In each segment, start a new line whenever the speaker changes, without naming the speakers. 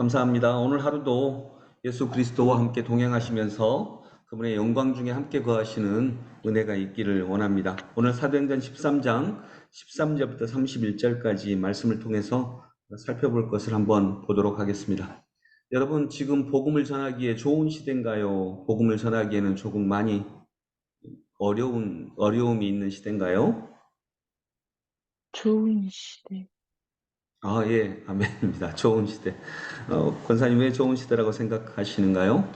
감사합니다. 오늘 하루도 예수 그리스도와 함께 동행하시면서 그분의 영광 중에 함께 거하시는 은혜가 있기를 원합니다. 오늘 사도행전 13장 13절부터 31절까지 말씀을 통해서 살펴볼 것을 한번 보도록 하겠습니다. 여러분, 지금 복음을 전하기에 좋은 시대인가요? 복음을 전하기에는 조금 많이 어려움이 있는 시대인가요?
좋은 시대.
예, 아멘입니다. 좋은 시대. 권사님 왜 좋은 시대라고 생각하시는가요?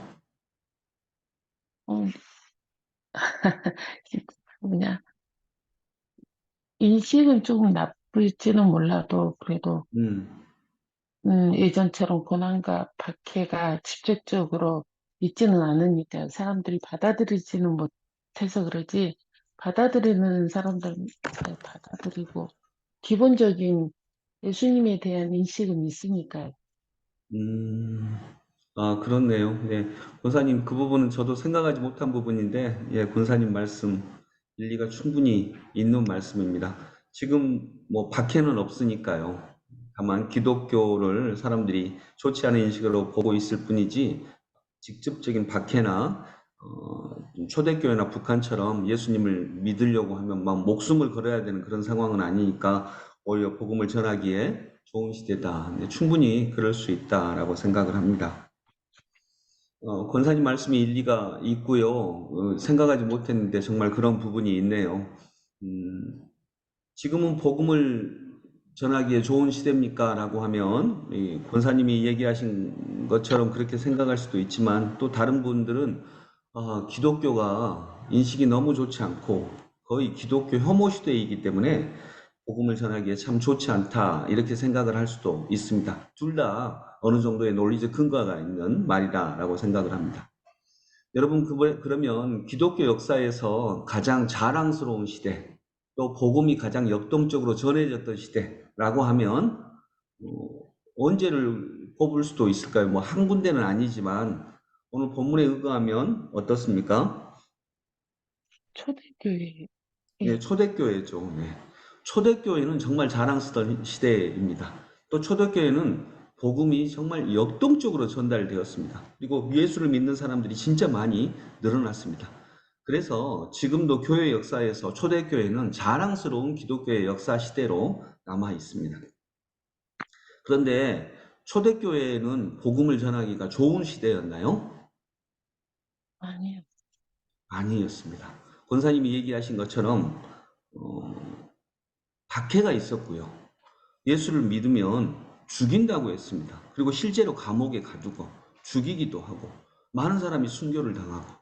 어, 뭐냐, 인식은 조금 나쁠지는 몰라도, 그래도,
음.
예전처럼 고난과 박해가 직접적으로 있지는 않으니까 사람들이 받아들이지는 못해서 그러지, 받아들이는 사람들 잘 받아들이고, 기본적인 예수님에 대한 인식은 있으니까요.
음, 그렇네요. 예, 권사님, 그 부분은 저도 생각하지 못한 부분인데, 예, 권사님 말씀, 일리가 충분히 있는 말씀입니다. 지금 뭐 박해는 없으니까요. 다만 기독교를 사람들이 좋지 않은 인식으로 보고 있을 뿐이지, 직접적인 박해나, 초대교회나 북한처럼 예수님을 믿으려고 하면 막 목숨을 걸어야 되는 그런 상황은 아니니까, 오히려 복음을 전하기에 좋은 시대다. 네, 충분히 그럴 수 있다라고 생각을 합니다. 권사님 말씀이 일리가 있고요. 생각하지 못했는데 정말 그런 부분이 있네요. 음, 지금은 복음을 전하기에 좋은 시대입니까? 라고 하면 권사님이 얘기하신 것처럼 그렇게 생각할 수도 있지만 또 다른 분들은 기독교가 인식이 너무 좋지 않고 거의 기독교 혐오 시대이기 때문에 복음을 전하기에 참 좋지 않다 이렇게 생각을 할 수도 있습니다. 둘 다 어느 정도의 논리적 근거가 있는 말이다라고 생각을 합니다. 여러분, 그러면 기독교 역사에서 가장 자랑스러운 시대, 또 복음이 가장 역동적으로 전해졌던 시대라고 하면 언제를 꼽을 수도 있을까요? 뭐 한 군데는 아니지만 오늘 본문에 의거하면 어떻습니까?
초대교회,
네,
예,
초대교회죠. 네. 초대교회는 정말 자랑스러운 시대입니다. 또 초대교회는 복음이 정말 역동적으로 전달되었습니다. 그리고 예수를 믿는 사람들이 진짜 많이 늘어났습니다. 그래서 지금도 교회 역사에서 초대교회는 자랑스러운 기독교의 역사 시대로 남아 있습니다. 그런데 초대교회는 복음을 전하기가 좋은 시대였나요?
아니요.
아니었습니다. 권사님이 얘기하신 것처럼 박해가 있었고요. 예수를 믿으면 죽인다고 했습니다. 그리고 실제로 감옥에 가두고 죽이기도 하고 많은 사람이 순교를 당하고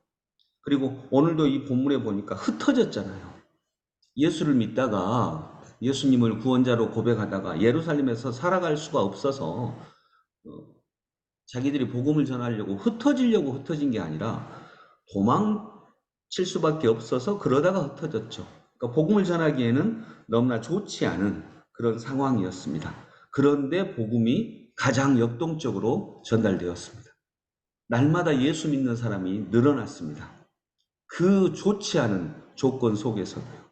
그리고 오늘도 이 본문에 보니까 흩어졌잖아요. 예수를 믿다가 예수님을 구원자로 고백하다가 예루살렘에서 살아갈 수가 없어서 자기들이 복음을 전하려고 흩어지려고 흩어진 게 아니라 도망칠 수밖에 없어서 그러다가 흩어졌죠. 그러니까 복음을 전하기에는 너무나 좋지 않은 그런 상황이었습니다. 그런데 복음이 가장 역동적으로 전달되었습니다. 날마다 예수 믿는 사람이 늘어났습니다. 그 좋지 않은 조건 속에서도요.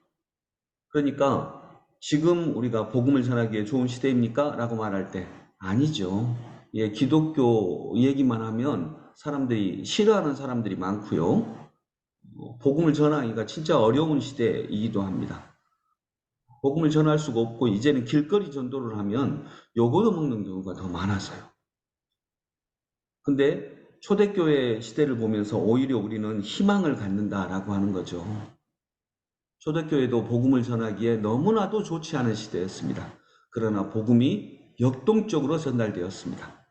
그러니까 지금 우리가 복음을 전하기에 좋은 시대입니까? 라고 말할 때 아니죠. 예, 기독교 얘기만 하면 사람들이 싫어하는 사람들이 많고요. 복음을 전하기가 진짜 어려운 시대이기도 합니다. 복음을 전할 수가 없고 이제는 길거리 전도를 하면 욕을 먹는 경우가 더 많아서요. 근데 초대교회 시대를 보면서 오히려 우리는 희망을 갖는다라고 하는 거죠. 초대교회도 복음을 전하기에 너무나도 좋지 않은 시대였습니다. 그러나 복음이 역동적으로 전달되었습니다.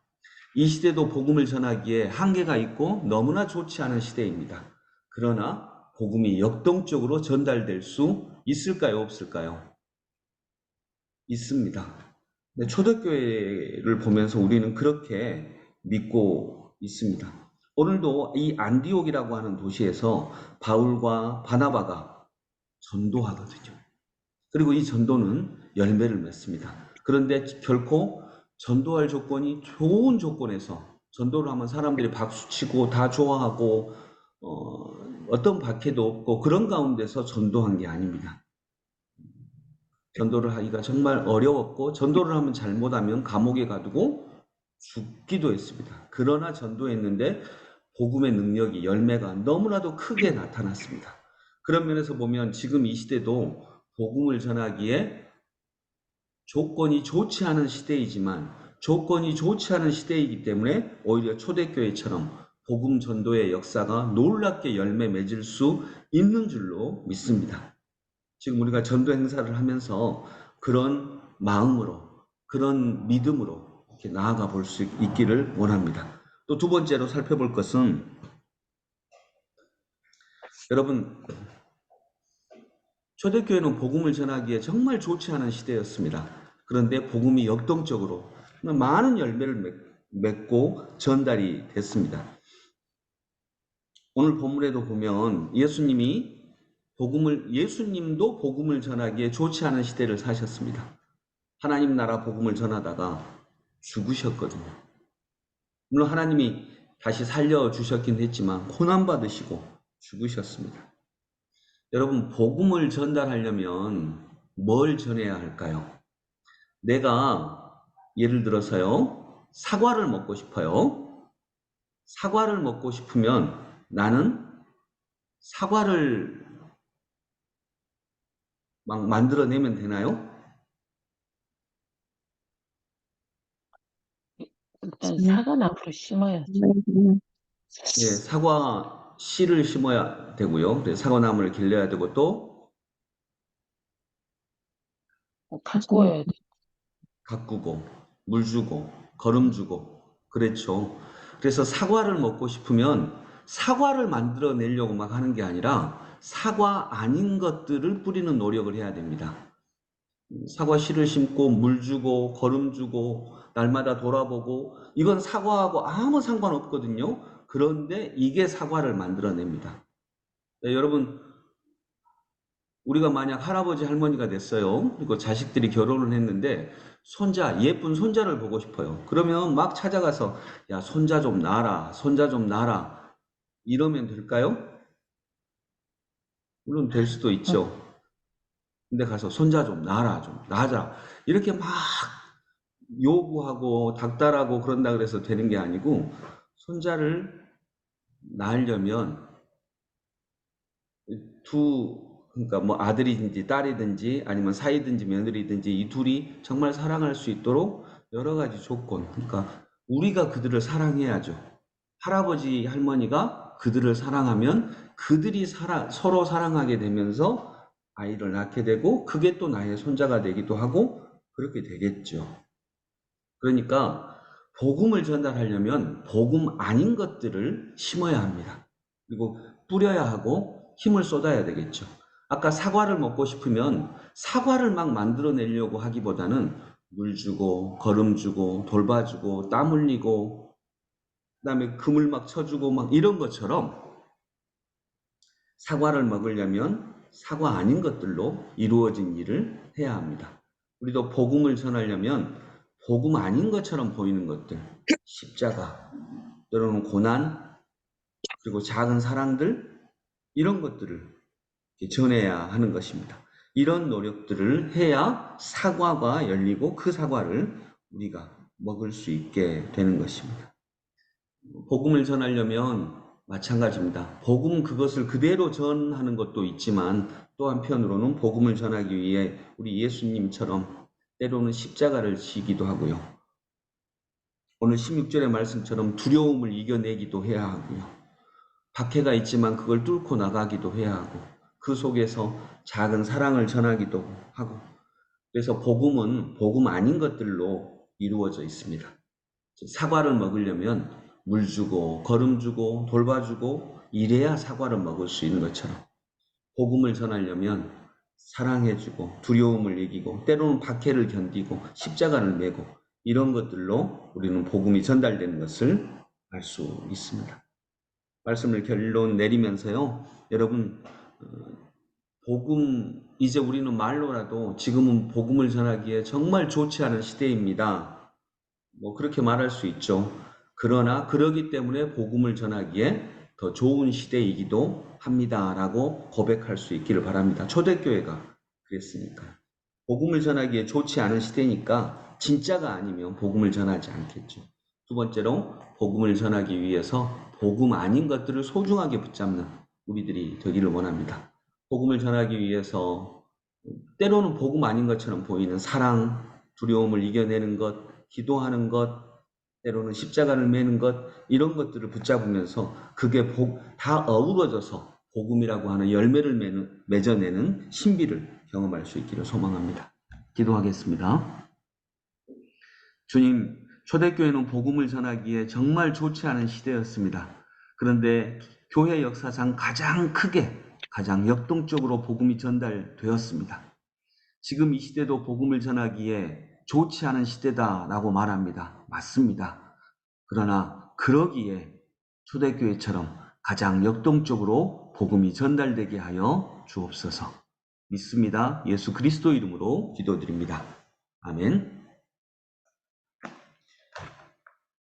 이 시대도 복음을 전하기에 한계가 있고 너무나 좋지 않은 시대입니다. 그러나 복음이 역동적으로 전달될 수 있을까요? 없을까요? 있습니다. 근데 초대교회를 보면서 우리는 그렇게 믿고 있습니다. 오늘도 이 안디옥이라고 하는 도시에서 바울과 바나바가 전도하거든요. 그리고 이 전도는 열매를 맺습니다. 그런데 결코 전도할 조건이 좋은 조건에서 전도를 하면 사람들이 박수치고 다 좋아하고 어떤 박해도 없고 그런 가운데서 전도한 게 아닙니다. 전도를 하기가 정말 어려웠고 전도를 하면 잘못하면 감옥에 가두고 죽기도 했습니다. 그러나 전도했는데 복음의 능력이 열매가 너무나도 크게 나타났습니다. 그런 면에서 보면 지금 이 시대도 복음을 전하기에 조건이 좋지 않은 시대이지만 조건이 좋지 않은 시대이기 때문에 오히려 초대교회처럼 복음 전도의 역사가 놀랍게 열매 맺을 수 있는 줄로 믿습니다. 지금 우리가 전도 행사를 하면서 그런 마음으로, 그런 믿음으로 이렇게 나아가 볼 수 있기를 원합니다. 또 두 번째로 살펴볼 것은 여러분, 초대교회는 복음을 전하기에 정말 좋지 않은 시대였습니다. 그런데 복음이 역동적으로 많은 열매를 맺고 전달이 됐습니다. 오늘 본문에도 보면 예수님도 복음을 전하기에 좋지 않은 시대를 사셨습니다. 하나님 나라 복음을 전하다가 죽으셨거든요. 물론 하나님이 다시 살려주셨긴 했지만 고난받으시고 죽으셨습니다. 여러분, 복음을 전달하려면 뭘 전해야 할까요? 내가 예를 들어서요, 사과를 먹고 싶어요. 사과를 먹고 싶으면 나는 사과를 막 만들어내면 되나요?
일단 사과나무를 심어야죠.
예, 사과 씨를 심어야 되고요. 사과나무를 길러야 되고 또
가꾸어야 돼.
가꾸고 물 주고 거름 주고 그랬죠. 그래서 사과를 먹고 싶으면 사과를 만들어내려고 막 하는 게 아니라 사과 아닌 것들을 뿌리는 노력을 해야 됩니다. 사과 씨를 심고 물 주고 거름 주고 날마다 돌아보고 이건 사과하고 아무 상관없거든요. 그런데 이게 사과를 만들어냅니다. 네, 여러분, 우리가 만약 할아버지 할머니가 됐어요. 그리고 자식들이 결혼을 했는데 예쁜 손자를 보고 싶어요. 그러면 막 찾아가서 야, 손자 좀 낳아라, 손자 좀 낳아라. 이러면 될까요? 물론 될 수도
응.
있죠. 근데 가서 손자 좀 낳아라, 좀 낳아라. 이렇게 막 요구하고 닥달하고 그런다 그래서 되는 게 아니고 손자를 낳으려면 그러니까 뭐 아들이든지 딸이든지 아니면 사이든지 며느리든지 이 둘이 정말 사랑할 수 있도록 여러 가지 조건, 그러니까 우리가 그들을 사랑해야죠. 할아버지, 할머니가 그들을 사랑하면 그들이 서로 사랑하게 되면서 아이를 낳게 되고 그게 또 나의 손자가 되기도 하고 그렇게 되겠죠. 그러니까 복음을 전달하려면 복음 아닌 것들을 심어야 합니다. 그리고 뿌려야 하고 힘을 쏟아야 되겠죠. 아까 사과를 먹고 싶으면 사과를 막 만들어내려고 하기보다는 물 주고 거름 주고 돌봐주고 땀 흘리고 그다음에 금을 막 쳐주고 막 이런 것처럼 사과를 먹으려면 사과 아닌 것들로 이루어진 일을 해야 합니다. 우리도 복음을 전하려면 복음 아닌 것처럼 보이는 것들, 십자가, 때로는 고난, 그리고 작은 사랑들, 이런 것들을 전해야 하는 것입니다. 이런 노력들을 해야 사과가 열리고 그 사과를 우리가 먹을 수 있게 되는 것입니다. 복음을 전하려면 마찬가지입니다. 복음 그것을 그대로 전하는 것도 있지만 또 한편으로는 복음을 전하기 위해 우리 예수님처럼 때로는 십자가를 지기도 하고요. 오늘 16절의 말씀처럼 두려움을 이겨내기도 해야 하고요. 박해가 있지만 그걸 뚫고 나가기도 해야 하고 그 속에서 작은 사랑을 전하기도 하고 그래서 복음은 복음 아닌 것들로 이루어져 있습니다. 사과를 먹으려면 물 주고 거름 주고 돌봐주고 이래야 사과를 먹을 수 있는 것처럼 복음을 전하려면 사랑해주고 두려움을 이기고 때로는 박해를 견디고 십자가를 메고 이런 것들로 우리는 복음이 전달되는 것을 알 수 있습니다. 말씀을 결론 내리면서요. 여러분, 이제 우리는 말로라도 지금은 복음을 전하기에 정말 좋지 않은 시대입니다. 뭐 그렇게 말할 수 있죠. 그러나 그러기 때문에 복음을 전하기에 더 좋은 시대이기도 합니다라고 고백할 수 있기를 바랍니다. 초대교회가 그랬으니까. 복음을 전하기에 좋지 않은 시대니까 진짜가 아니면 복음을 전하지 않겠죠. 두 번째로 복음을 전하기 위해서 복음 아닌 것들을 소중하게 붙잡는 우리들이 되기를 원합니다. 복음을 전하기 위해서 때로는 복음 아닌 것처럼 보이는 사랑, 두려움을 이겨내는 것, 기도하는 것, 때로는 십자가를 매는 것, 이런 것들을 붙잡으면서 그게 다 어우러져서 복음이라고 하는 열매를 맺어내는 신비를 경험할 수 있기를 소망합니다. 기도하겠습니다. 주님, 초대교회는 복음을 전하기에 정말 좋지 않은 시대였습니다. 그런데 교회 역사상 가장 크게, 가장 역동적으로 복음이 전달되었습니다. 지금 이 시대도 복음을 전하기에 좋지 않은 시대다라고 말합니다. 맞습니다. 그러나 그러기에 초대교회처럼 가장 역동적으로 복음이 전달되게 하여 주옵소서. 믿습니다. 예수 그리스도 이름으로 기도드립니다. 아멘.